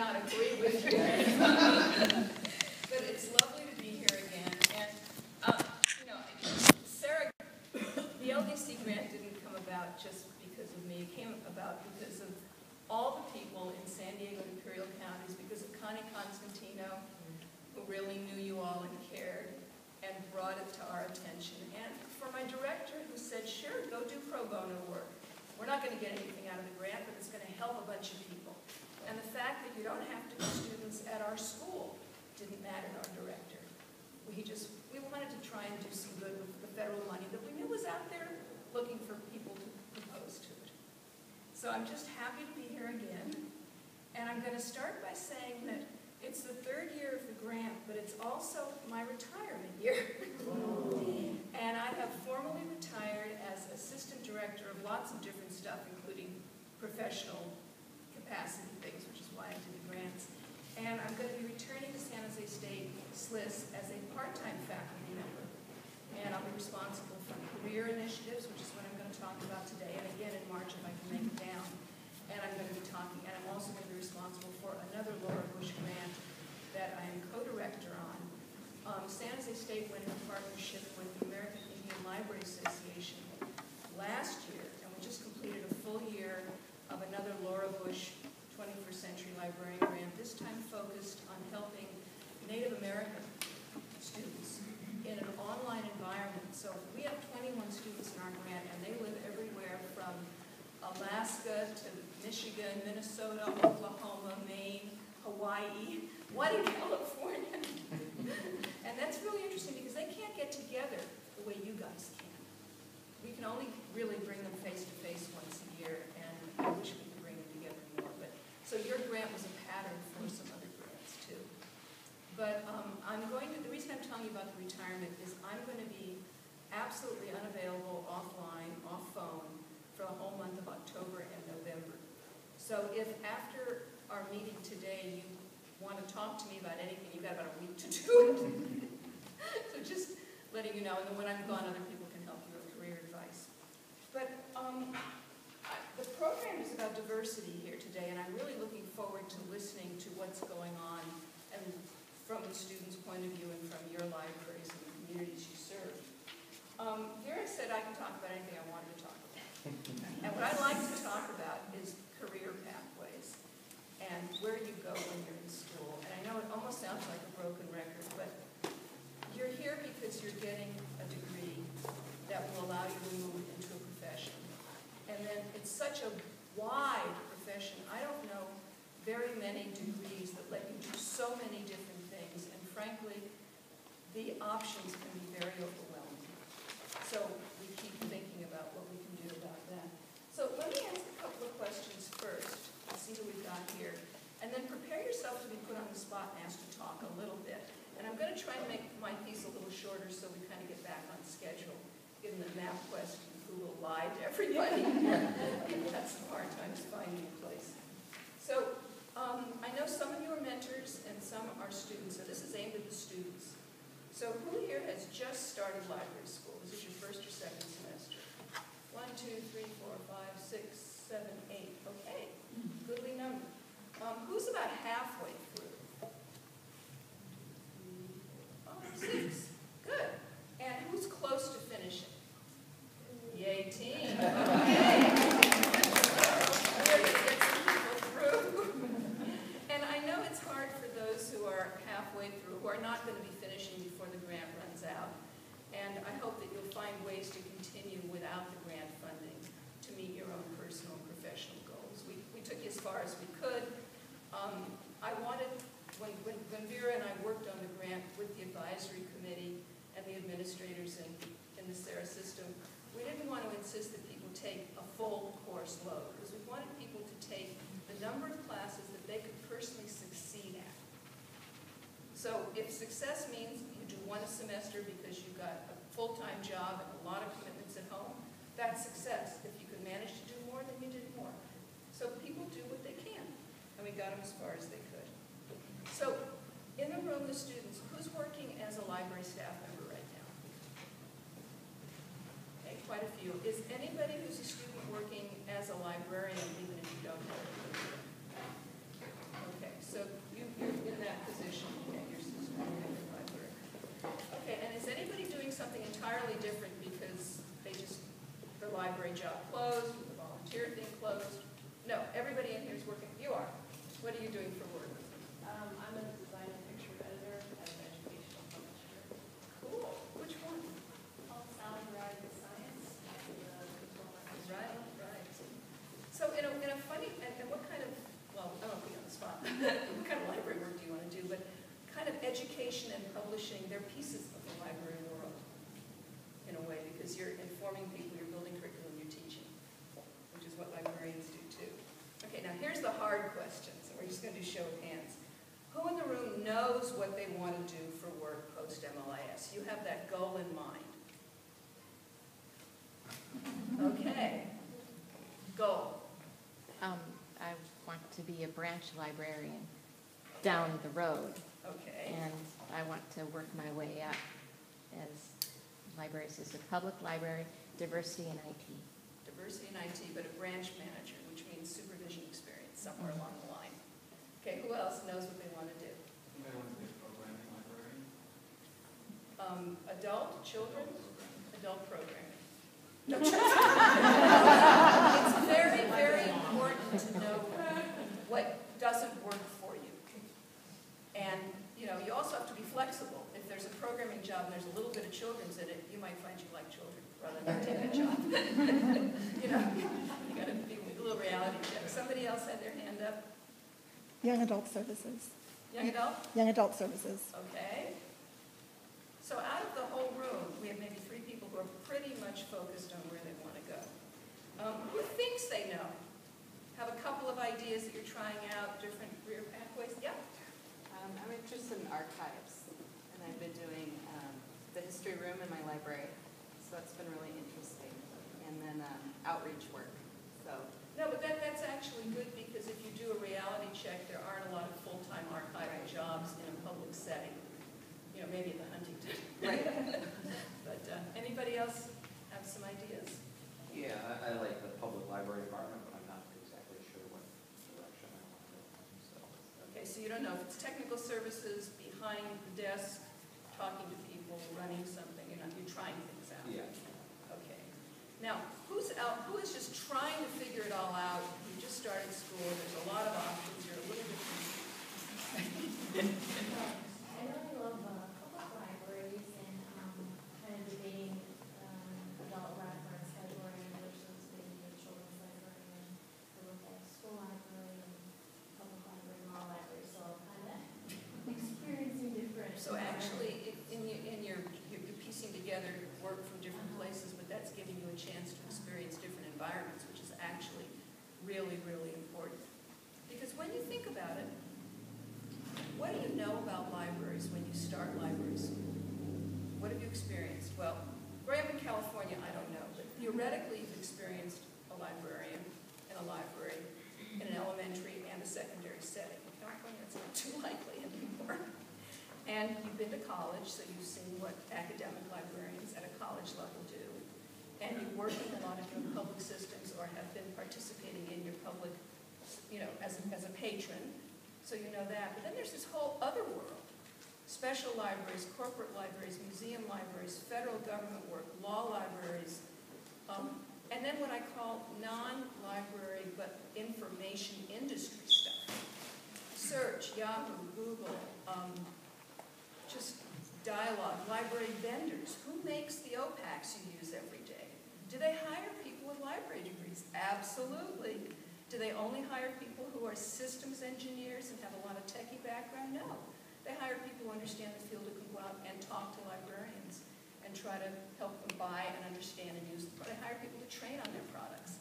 not agree with you. But it's lovely to be here again. And, you know, Serra, the LDC grant didn't come about just because of me. It came about because of all the people in San Diego and Imperial counties, because of Connie Constantino, who really knew you all and cared and brought it to our attention. And for my director, who said, sure, go do pro bono work. We're not going to get anything out of the grant, but it's going to help a bunch of people. And the fact that you don't have to be students at our school didn't matter to our director. We wanted to try and do some good with the federal money that we knew was out there looking for people to propose to it. So I'm just happy to be here again. And I'm going to start by saying that it's the third year of the grant, but it's also my retirement year. And I have formally retired as assistant director of lots of different stuff, including professional capacity things, which is why I did the grants. And I'm going to be returning to San Jose State SLIS as a part-time faculty member. And I'll be responsible for career initiatives, which is what I'm going to talk about today, and again in March if I can make it down. And I'm going to be talking, and I'm also going to be responsible for another Laura Bush grant that I am co-director on. San Jose State went into partnership with the American Indian Library Association last year, and we just completed a full year of another Laura Bush 21st Century Librarian grant, this time focused on helping Native American students in an online environment. So we have 21 students in our grant, and they live everywhere from Alaska to Michigan, Minnesota, Oklahoma, Maine, Hawaii, one in California. And that's really interesting because they can't get together the way you guys can. We can only really bring them face-to-face once a year, and I wish we could bring them together more. But so your grant was a pattern for some other grants too. But the reason I'm telling you about the retirement is I'm going to be absolutely unavailable offline, off phone, for the whole month of October and November. So if after our meeting today you want to talk to me about anything, you've got about a week to do it. So just letting you know, and then when I'm gone, other people can help you with career advice. But the program is about diversity here today, and I'm really looking forward to listening to what's going on, and from the students' point of view and from your libraries and the communities you serve. Vera said I can talk about anything I wanted to talk about. And what I'd like to talk about is career pathways and where you go when you're in school. And I know it almost sounds like a broken record, but you're here because you're getting a degree that will allow you to move into a profession. And then it's such a wide profession. I don't know very many degrees that let you do so many different things. And frankly, the options can be very overwhelming. So we keep thinking about what we can do about that. So let me ask a couple of questions first. Let's see who we've got here. And then prepare yourself to be put on the spot and asked to talk a little bit. And I'm going to try to make my piece a little shorter so we kind of get back on schedule, given the math question, who will lie to everybody. That's the hard time is finding a place. So I know some of you are mentors and some are students. So this is aimed at the students. So who here has just started library school? Is this your first or second semester? 1, 2, 3, 4, 5, 6, 7, 8. Okay, goodly number. Who's about halfway through? 6. Good. And who's close to finishing? Yay, team. Okay. We're going to get some people through. And I know it's hard for those who are halfway through, who are not going to be finishing before the grant runs out. And I hope that you'll find ways to continue without the grant funding to meet your own personal and professional goals. We took you as far as we could. I wanted, when Vera and I worked on the grant with the advisory committee and the administrators in the Serra system, we didn't want to insist that people take a full course load, because we wanted people to take the number of classes that they could personally succeed at. So if success means you do one a semester because you've got a full-time job and a lot of commitments at home, that's success. If you could manage to do more, then you did more. So people do what they can, and we got them as far as they could. So in the room, the students, who's working as a library staff member right now? Okay, quite a few. Is anybody who's a student working as a librarian, even if you don't know it? Okay, so we're just going to do show of hands. Who in the room knows what they want to do for work post-MLIS? You have that goal in mind. Okay. Goal. I want to be a branch librarian down the road. Okay. And I want to work my way up as library assistant, public library, diversity and IT. Diversity and IT, but a branch manager, which means supervision experience somewhere along the line. Okay, who else knows what they want to do? Anybody want to be a programming librarian? Adult, children, adult programming. No, it's very, very important to know what doesn't work for you. And, you know, you also have to be flexible. If there's a programming job and there's a little bit of children's in it, you might find you like children rather than take that job. You know, you got to be a little reality check. Somebody else had their hand up? Young adult services. Young adult? Young adult services. Okay. So out of the whole room, we have maybe 3 people who are pretty much focused on where they want to go. Who thinks they know? Have a couple of ideas that you're trying out, different career pathways? Yeah? I'm interested in archives, and I've been doing the history room in my library, so that's been really interesting. And then outreach work. So. No, but that's actually good because if you do a reality check, there aren't a lot of full-time archival jobs in a public setting. You know, maybe in the Huntington. Right. But anybody else have some ideas? Yeah, I like the public library department, but I'm not exactly sure what direction I want to go. So. Okay, so you don't know if it's technical services, behind the desk, talking to people, running something. You're trying things out. Yeah. Okay. Now, who's out? Who is just trying to figure it all out? You just started school. There's a lot of options. You're a little bit confused. I really love public libraries and kind of debating adult reference librarian versus being a children's librarian. I look at school library and public library and law library, so kind of experiencing different. So actually, you're piecing together work from different places, but that's giving you a chance to experience different environments, which is actually really, really important. Because when you think about it, what do you know about libraries when you start library school? What have you experienced? Well, growing up in California, I don't know, but theoretically you've experienced a librarian in a library in an elementary and a secondary setting. In California, that's not too likely anymore. And you've been to college, so you've seen what academic librarians at a college level do. And you work in a lot of your public systems or have been participating in your public, you know, as a patron. So you know that. But then there's this whole other world. Special libraries, corporate libraries, museum libraries, federal government work, law libraries, and then what I call non-library but information industry stuff. Search, Yahoo, Google, just dialogue, library vendors. Who makes the OPACs you use every day? Do they hire people with library degrees? Absolutely. Do they only hire people who are systems engineers and have a lot of techie background? No. They hire people who understand the field who can go out and talk to librarians and try to help them buy and understand and use them. But they hire people to train on their products.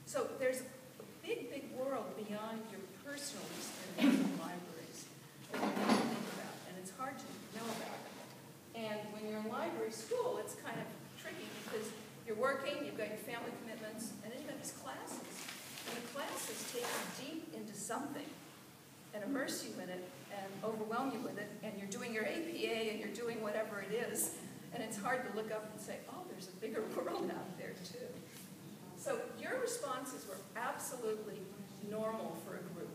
So there's a big, big world beyond your personal experience in libraries that you need to think about, and it's hard to know about it. And when you're in library school, it's kind of tricky because you're working, you've got your family commitments, and then you've got these classes. And the classes take you deep into something and immerse you in it and overwhelm you with it, and you're doing your APA and you're doing whatever it is, and it's hard to look up and say, oh, there's a bigger world out there too. So your responses were absolutely normal for a group.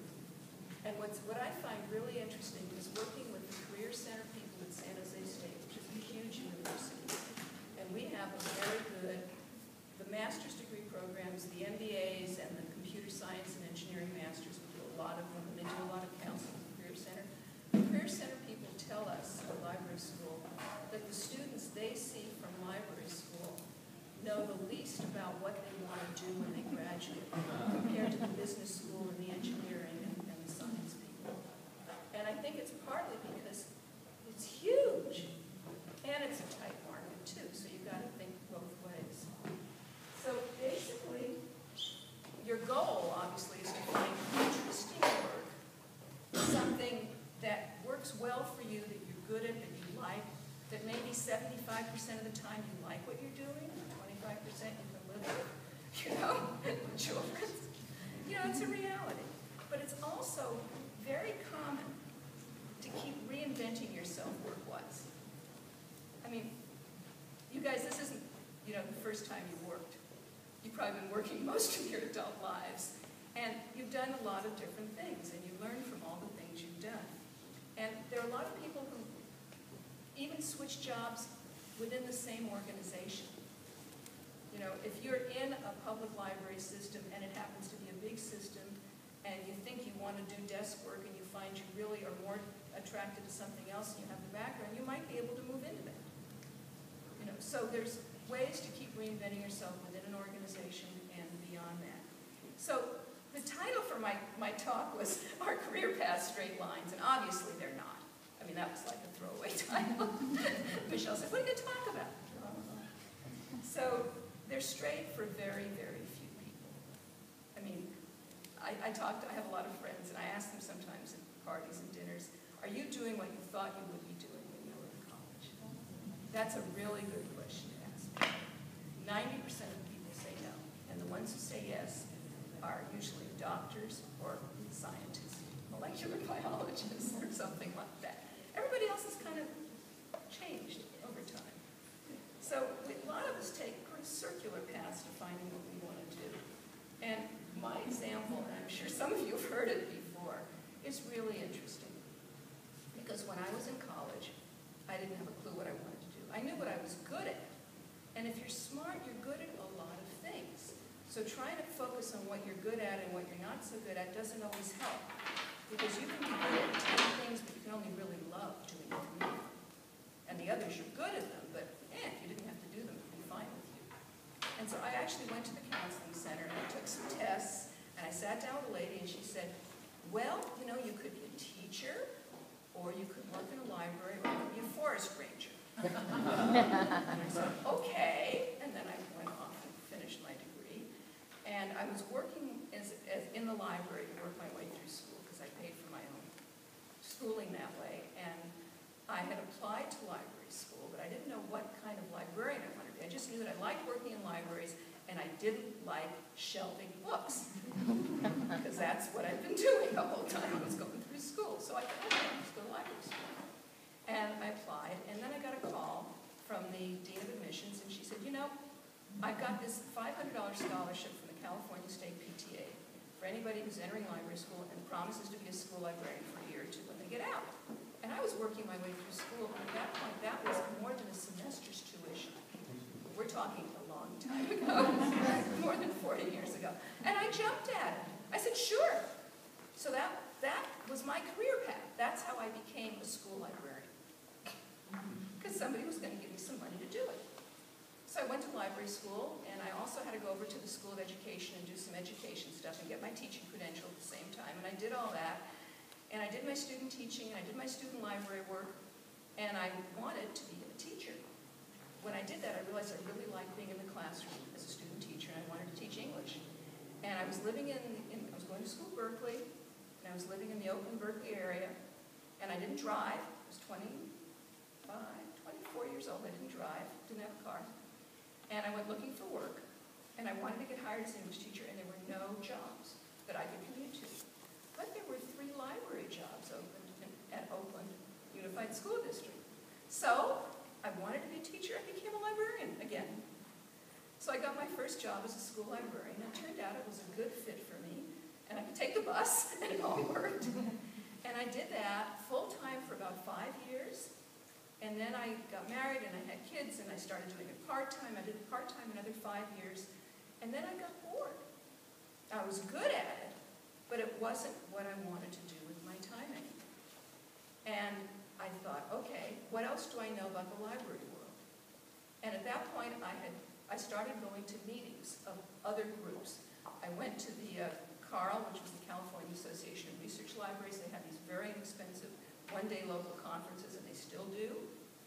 And what I find really interesting is working with the Career Center people at San Jose State, which is a huge university. And we have a very good, the master's degree programs, the MBAs, and the computer science and engineering masters. We do a lot of them, and they do a lot of counseling at the Career Center. The Career Center people tell us at library school that the students they see from library school know the least about what they want to do when they graduate compared to the business school and the engineering and the science people. And I think it's partly because it's huge and it's a tight market too, so you've got to think both ways. So basically, your goal obviously is to find that maybe 75% of the time you like what you're doing, and 25% you can live with, children. It's a reality. But it's also very common to keep reinventing yourself work-wise. I mean, you guys, this isn't, the first time you worked. You've probably been working most of your adult lives. And you've done a lot of different things, and you learn from all the things you've done. And there are a lot of people who even switch jobs within the same organization. If you're in a public library system and it happens to be a big system, and you think you want to do desk work and you find you really are more attracted to something else and you have the background, you might be able to move into that. So there's ways to keep reinventing yourself within an organization and beyond that. So the title for my talk was Our Career Paths Straight Lines, and obviously they're not. I mean, that was like a throwaway title. Michelle said, what are you going to talk about? So they're straight for very, very few people. I mean, I have a lot of friends, and I ask them sometimes at parties and dinners, are you doing what you thought you would be doing when you were in college? That's a really good question to ask. 90% of the people say no, and the ones who say yes are usually doctors or scientists, molecular biologists, or something like that. Everybody else has kind of changed over time. So a lot of us take pretty circular paths to finding what we want to do. And my example, and I'm sure some of you have heard it before, is really interesting. Because when I was in college, I didn't have a clue what I wanted to do. I knew what I was good at. And if you're smart, you're good at a lot of things. So trying to focus on what you're good at and what you're not so good at doesn't always help. Because you can be good at 10 things, but you can only really love doing 3. And the others, you're good at them, but if you didn't have to do them, it would be fine with you. And so I actually went to the counseling center, and I took some tests, and I sat down with a lady, and she said, well, you could be a teacher, or you could work in a library, or you could be a forest ranger. And I said, okay. And then I went off and finished my degree. And I was working as in the library to work my way through school, because I paid for my own schooling that way. And I had applied to library school, but I didn't know what kind of librarian I wanted to be. I just knew that I liked working in libraries, and I didn't like shelving books, because that's what I've been doing the whole time I was going through school. So I thought, okay, let's go to library school. And I applied, and then I got a call from the Dean of Admissions, and she said, I've got this $500 scholarship from the California State PTA for anybody who's entering library school and promises to be a school librarian for a year or two when they get out. And I was working my way through school, and at that point, that was more than a semester's tuition. We're talking a long time ago, more than 40 years ago. And I jumped at it. I said, sure. So that was my career path. That's how I became a school librarian. Because somebody was going to give me some money to do it. So I went to library school, and I also had to go over to the School of Education and do some education stuff and get my teaching credential at the same time. And I did all that. And I did my student teaching, and I did my student library work, and I wanted to be a teacher. When I did that, I realized I really liked being in the classroom as a student teacher, and I wanted to teach English. And I was living I was going to school at Berkeley, and I was living in the Oakland, Berkeley area, and I didn't drive. I was 24 years old. I didn't drive, didn't have a car. And I went looking for work, and I wanted to get hired as an English teacher, and there were no jobs that I could commute to. But there were 3 library jobs opened at Oakland Unified School District. So I wanted to be a teacher. I became a librarian again. So I got my first job as a school librarian. It turned out it was a good fit for me, and I could take the bus, and it all worked. And I did that full-time for about 5 years. And then I got married, and I had kids, and I started doing it part-time. I did it part-time another 5 years. And then I got bored. I was good at it, but it wasn't what I wanted to do with my time anymore. And I thought, okay, what else do I know about the library world? And at that point, I started going to meetings of other groups. I went to the CARL, which was the California Association of Research Libraries. They had these very inexpensive one-day local conferences, and they still do.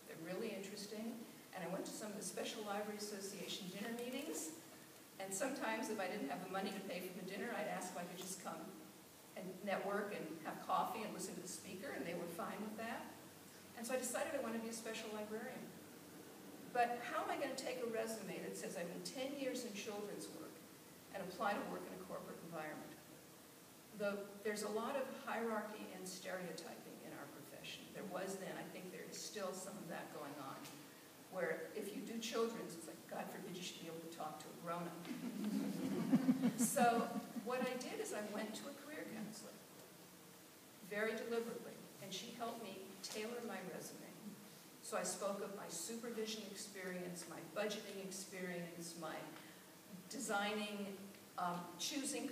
They're really interesting. And I went to some of the Special Library Association dinner meetings. And sometimes, if I didn't have the money to pay for the dinner, I'd ask if I could just come and network and have coffee and listen to the speaker, and they were fine with that. And so I decided I wanted to be a special librarian. But how am I going to take a resume that says I've been 10 years in children's work and apply to work in a corporate environment? There's a lot of hierarchy and stereotyping in our profession. There was then, I think there is still some of that going on, where if you do children's, it's like, God forbid you should be able to talk to a grown-up. So what I did is I went to a career counselor, very deliberately, and she helped me tailor my resume. So I spoke of my supervision experience, my budgeting experience, my designing, choosing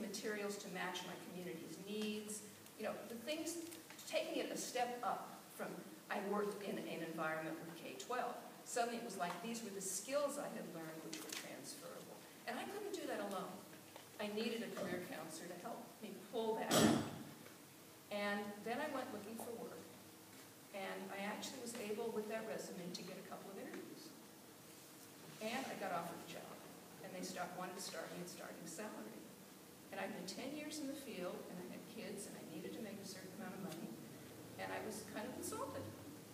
materials to match my community's needs, the things, taking it a step up from I worked in an environment with K-12. Suddenly it was like these were the skills I had learned which were transferable. And I couldn't do that alone. I needed a career counselor to help me pull that out. And then I went looking for work. And I actually was able, with that resume, to get a couple of interviews. And I got offered the job. And they wanted to start me at starting salary. And I'd been 10 years in the field, and I had kids, and I needed to make a certain amount of money. And I was kind of insulted.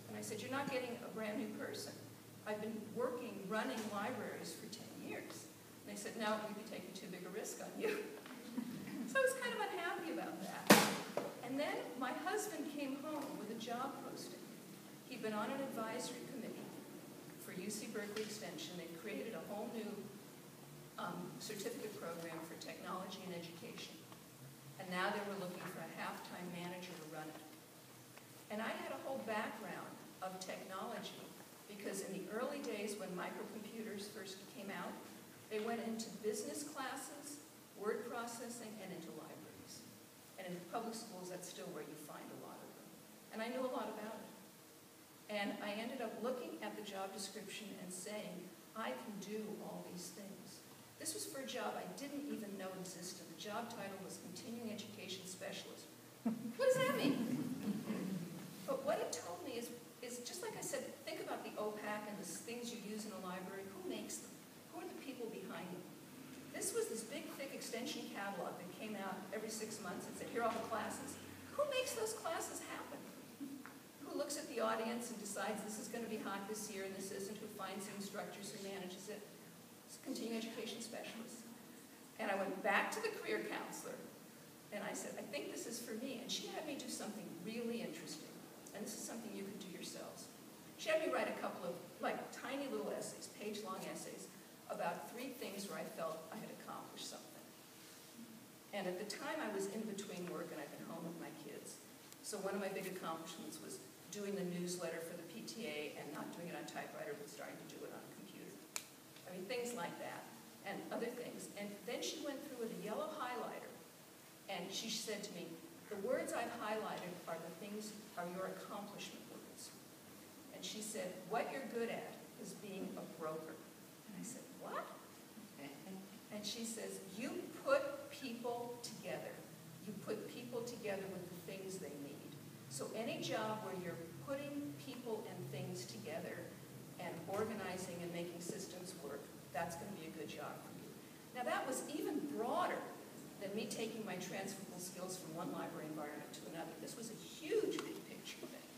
And I said, you're not getting a brand new person. I've been running libraries for 10 years. And they said, no, we'd be taking too big a risk on you. So I was kind of unhappy about that. And then my husband came home with a job posting. He'd been on an advisory committee for UC Berkeley Extension. They created a whole new certificate program for technology and education. And now they were looking for a half-time manager to run it. And I had a whole background of technology because in the early days when microcomputers first came out, they went into business classes, word processing, and into libraries. And in the public schools, that's still where you find a lot of them. And I knew a lot about it. And I ended up looking at the job description and saying, I can do all these things. This was for a job I didn't even know existed. The job title was Continuing Education Specialist. What does that mean? But what it told me is just like I said, think about the OPAC and the things you use in a library. Who makes them? Who are the people behind them? This was this big, thick extension catalog that came out every 6 months and said, here are all the classes. Who makes those classes happen? Who looks at the audience and decides this is going to be hot this year and this isn't? Who finds the instructors? Who manages it? It's a continuing education specialist. And I went back to the career counselor and I said, I think this is for me. And she had me do something really interesting. And this is something you could do yourselves. She had me write a couple of tiny little essays, page-long essays, about 3 things where I felt I had accomplished something. And at the time I was in between work and I'd been home with my kids. So one of my big accomplishments was doing the newsletter for the PTA and not doing it on typewriter, but starting to do it on a computer. I mean, things like that and other things. And then she went through with a yellow highlighter and she said to me, the words I've highlighted are the things, are your accomplishment words. And she said, what you're good at is being a broker. And I said, what? And she says, you put people together. You put people together with the things they need. So any job where you're putting people and things together and organizing and making systems work, that's going to be a good job for you. Now that was even broader than me taking my transferable skills from one library environment to another. This was a huge big picture thing.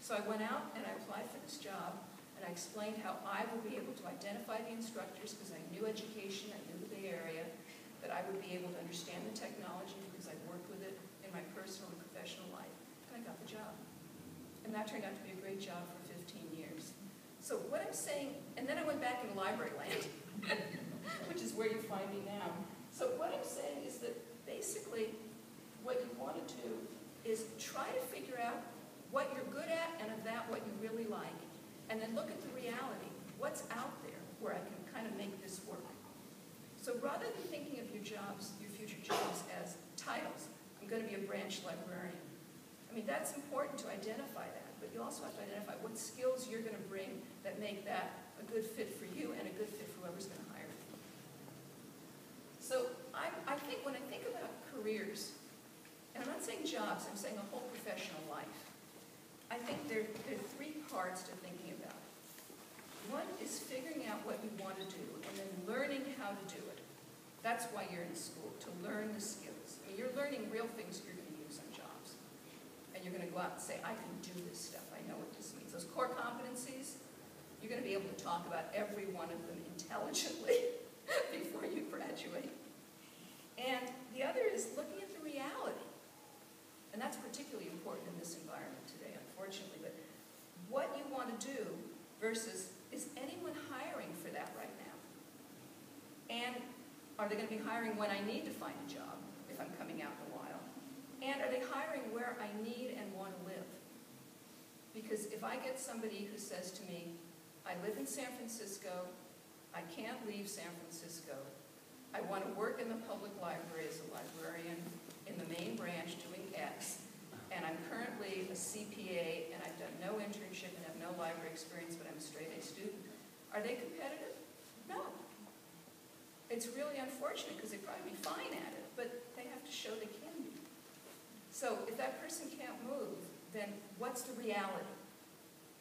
So I went out and I applied for this job and I explained how I would be able to identify the instructors because I knew education, I knew the Bay Area, that I would be able to understand the technology because I worked with it in my personal and professional life, and I got the job. And that turned out to be a great job for 15 years. So what I'm saying, and then I went back into library land, which is where you find me now. So what I'm saying is that basically what you want to do is try to figure out what you're good at and of that what you really like. And then look at the reality. What's out there where I can kind of make this work? So rather than thinking of your jobs, your future jobs as titles, I'm going to be a branch librarian. I mean, that's important to identify that, but you also have to identify what skills you're going to bring that make that a good fit for you and a good fit for whoever's going to hire you. So I think when I think about careers, and I'm not saying jobs, I'm saying a whole professional life, I think there are 3 parts to thinking about it. One is figuring out what you want to do and then learning how to do it. That's why you're in school, to learn the skills. I mean, you're learning real things you're going to use on jobs. And you're going to go go out and say, I can do this stuff, I know what this means. Those core competencies, you're going to be able to talk about every one of them intelligently before you graduate. And the other is looking at the reality. And that's particularly important in this environment today, unfortunately. But what you want to do versus, is anyone hiring for that right now? And are they going to be hiring when I need to find a job, if I'm coming out in a while? And are they hiring where I need and want to live? Because if I get somebody who says to me, I live in San Francisco, I can't leave San Francisco, I want to work in the public library as a librarian in the main branch doing X, and I'm currently a CPA, and I've done no internship and have no library experience, but I'm a straight A student. Are they competitive? No. It's really unfortunate because they'd probably be fine at it, but they have to show they can be. So if that person can't move, then what's the reality?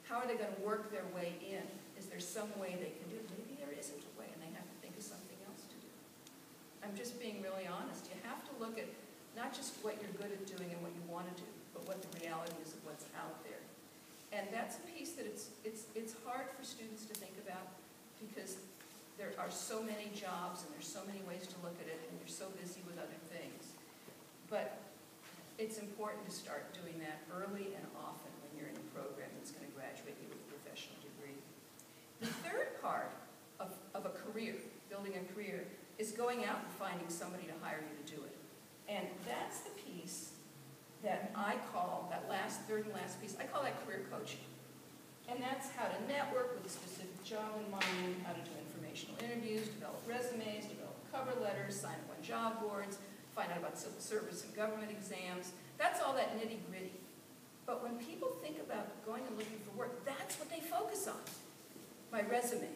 How are they going to work their way in? Is there some way they can do it? Maybe there isn't a way, and they have to think of something else to do. I'm just being really honest. You have to look at not just what you're good at doing and what you want to do, but what the reality is of what's out there. And that's a piece that it's hard for students to think about because there are so many jobs and there's so many ways to look at it and you're so busy with other things. But it's important to start doing that early and often when you're in a program that's going to graduate you with a professional degree. The third part of a career, building a career, is going out and finding somebody to hire you to do it. And that's the piece that I call, that third and last piece, I call that career coaching. And that's how to network with a specific job in mind, how to do informational interviews, develop resumes, develop cover letters, sign up on job boards, find out about civil service and government exams. That's all that nitty-gritty. But when people think about going and looking for work, that's what they focus on. My resume.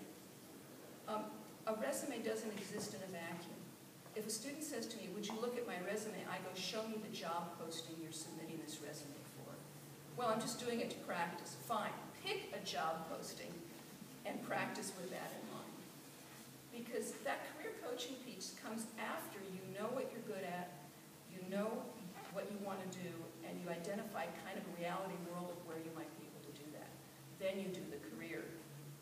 A resume doesn't exist in a vacuum. If a student says to me, would you look at my resume, I go, show me the job posting you're submitting this resume for. Well, I'm just doing it to practice. Fine. Pick a job posting and practice with that in mind. Because that career coaching piece comes after you know what you're good at, you know what you want to do, and you identify kind of a reality world of where you might be able to do that. Then you do the career,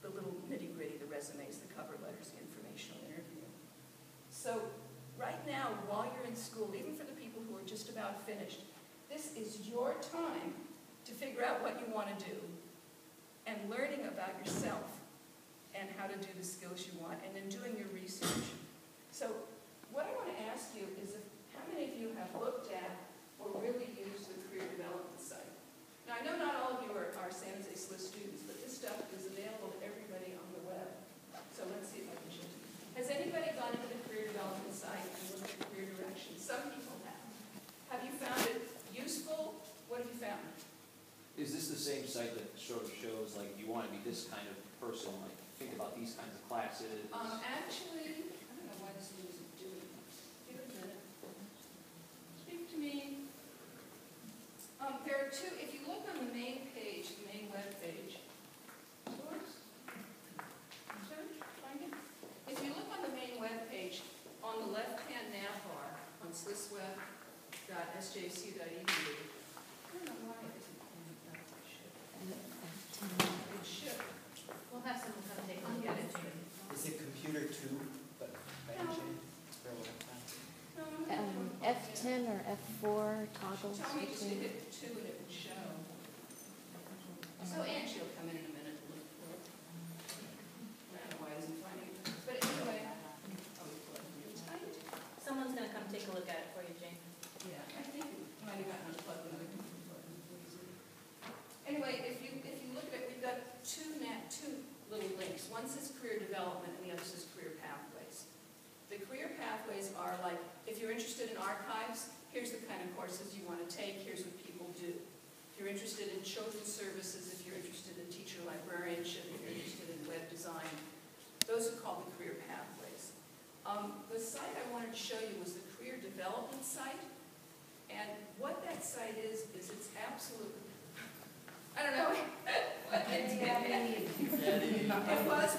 the little nitty-gritty, the resumes, the cover letters, the informational interview. So right now, while you're in school, even for the people who are just about finished, this is your time to figure out what you want to do and learning about yourself and how to do the skills you want, and then doing your research. So what I want to ask you is how many of you have looked at or really used the career development site? Now, I know not all of you are San Jose SLIS students, but this stuff is available to everybody on the web. So let's see if I can show you. Has anybody gone into the career development site and looked at career direction? Some people have. Have you found it useful? What have you found? Is this the same site that sort of shows, like, you want to be this kind of person, like, think about these kinds of classes? Actually, I don't know why this thing isn't doing it. Give it a minute. Speak to me. There are two, if you look on the main page, the main web page, yours? Search, find it. If you look on the main web page, on the left-hand nav bar, on slisweb.sjc.edu, I don't know why it isn't coming up. It should. We'll have someone come take a look at it. Is it computer 2, but by any chance? For what time? F10 or F4 toggles Tell me just to between. hit 2 and it will show. So Angie will come in a minute and look for it. I don't know why it isn't finding it. But anyway, it's tight. Someone's gonna come take a look at it for you, Jane. Yeah, I think it might have gotten unplugged another computer. Anyway, if you look at it, we've got two little links. One says career development and the other says career pathways. The career pathways are like, if you're interested in archives, here's the kind of courses you want to take, here's what people do. If you're interested in children's services, if you're interested in teacher librarianship, if you're interested in web design, those are called the career pathways. The site I wanted to show you was the career development site. And what that site is it's absolutely, I don't know what it did. It was